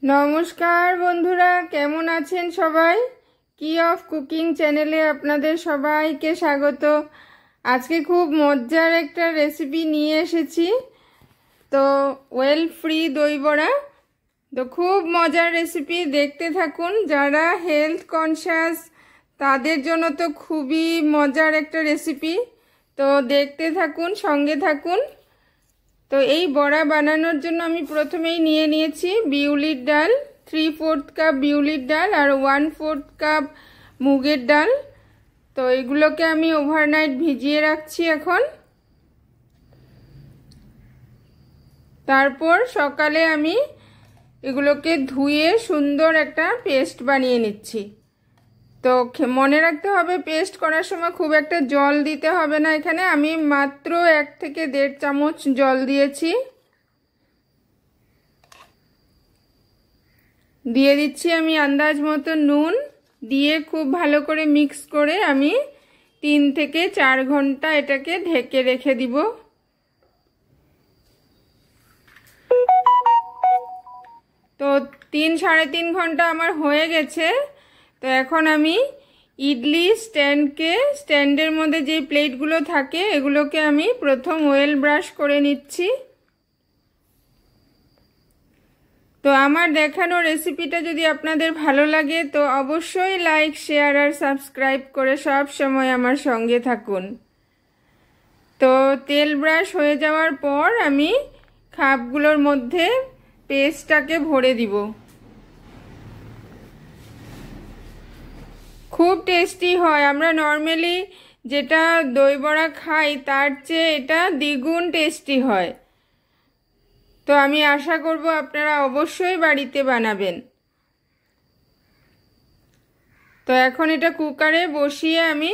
নমস্কার বন্ধুরা, কেমন আছেন সবাই? কি অফ কুকিং চ্যানেলে আপনাদের সবাইকে স্বাগত। আজকে খুব মজার একটা রেসিপি নিয়ে এসেছি। তো ওয়েল ফ্রি দই বড়া। তো খুব মজার রেসিপি, দেখতে থাকুন। যারা হেলথ কনসিয়াস তাদের জন্য তো খুবই মজার একটা রেসিপি। তো দেখতে থাকুন, সঙ্গে থাকুন। তো এই বড়া বানানোর জন্য আমি প্রথমেই নিয়ে নিয়েছি বিউলির ডাল, 3/4 কাপ বিউলির ডাল আর 1/4 কাপ মুগের ডাল। তো এগুলোকে আমি ওভারনাইট ভিজিয়ে রাখছি এখন। তারপর সকালে আমি এগুলোকে ধুয়ে সুন্দর একটা পেস্ট বানিয়ে নিচ্ছি। তো মনে রাখতে হবে, পেস্ট করার সময় খুব একটা জল দিতে হবে না। এখানে আমি মাত্র 1 থেকে 1.5 চামচ জল দিয়েছি। দিয়ে দিচ্ছি আমি আন্দাজ মতো নুন, দিয়ে খুব ভালো করে মিক্স করে আমি 3 থেকে 4 ঘন্টা এটাকে ঢেকে রেখে দিব। তো 3-3.5 ঘন্টা আমার হয়ে গেছে। তো এখন আমি ইডলি স্ট্যান্ডের মধ্যে যে প্লেটগুলো থাকে এগুলোকে আমি প্রথম ওয়েল ব্রাশ করে নিচ্ছি। তো আমার দেখানো রেসিপিটা যদি আপনাদের ভালো লাগে তো অবশ্যই লাইক, শেয়ার আর সাবস্ক্রাইব করে সব সময় আমার সঙ্গে থাকুন। তো তেল ব্রাশ হয়ে যাওয়ার পর আমি খাপগুলোর মধ্যে পেস্টটাকে ভরে দিব। খুব টেস্টি হয়। আমরা নর্মালি যেটা দই বড়া খাই তার চেয়ে এটা দ্বিগুণ টেস্টি হয়। তো আমি আশা করব আপনারা অবশ্যই বাড়িতে বানাবেন। তো এখন এটা কুকারে বসিয়ে আমি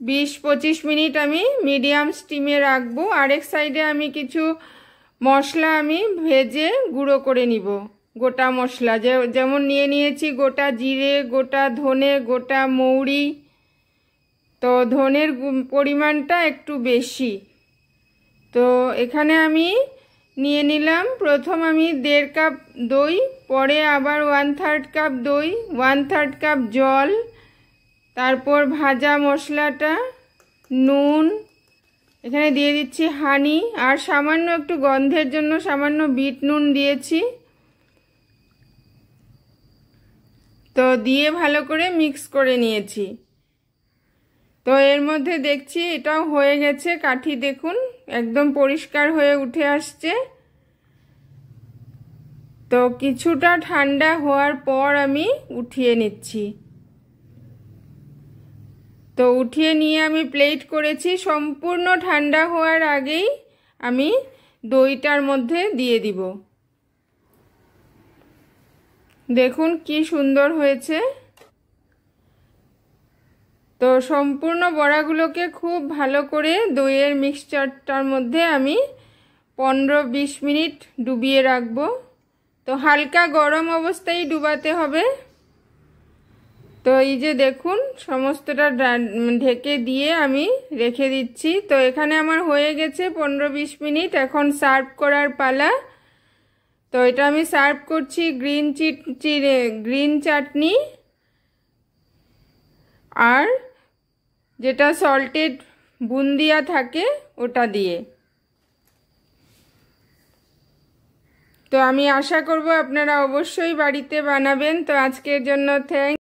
20-25 মিনিট আমি মিডিয়াম স্টিমে রাখবো। আরেক সাইডে আমি কিছু মশলা আমি ভেজে গুঁড়ো করে নিব। গোটা মশলা যেমন নিয়ে নিয়েছি গোটা জিরে, গোটা ধনে, গোটা মৌরি। তো ধনের পরিমাণটা একটু বেশি। তো এখানে আমি নিয়ে নিলাম প্রথম আমি 1.5 কাপ দই, পরে আবার 1/3 কাপ দই, 1/3 কাপ জল, তারপর ভাজা মশলাটা, নুন, এখানে দিয়ে দিচ্ছি হানি, আর সামান্য একটু গন্ধের জন্য সামান্য বিট নুন দিয়েছি। তো দিয়ে ভালো করে মিক্স করে নিয়েছি। তো এর মধ্যে দেখছি এটাও হয়ে গেছে। কাঠি দেখুন একদম পরিষ্কার হয়ে উঠে আসছে। তো কিছুটা ঠান্ডা হওয়ার পর আমি উঠিয়ে নিচ্ছি। তো উঠিয়ে নিয়ে আমি প্লেট করেছি। সম্পূর্ণ ঠান্ডা হওয়ার আগেই আমি দইটার মধ্যে দিয়ে দিব। দেখুন কি সুন্দর হয়েছে। তো সম্পূর্ণ বড়াগুলোকে খুব ভালো করে দইয়ের মিক্সচারটার মধ্যে আমি 15-20 মিনিট ডুবিয়ে রাখবো। তো হালকা গরম অবস্থায় ডুবাতে হবে। তো এই যে দেখুন সমস্তটা ঢেকে দিয়ে আমি রেখে দিচ্ছি। তো এখানে আমার হয়ে গেছে 15-20 মিনিট। এখন সার্ভ করার পালা। তো এটা আমি সার্ভ করছি গ্রিন চাটনি আর যেটা সল্টেড বুন্দিয়া থাকে ওটা দিয়ে। তো আমি আশা করব আপনারা অবশ্যই বাড়িতে বানাবেন। তো আজকের জন্য থ্যাঙ্কস।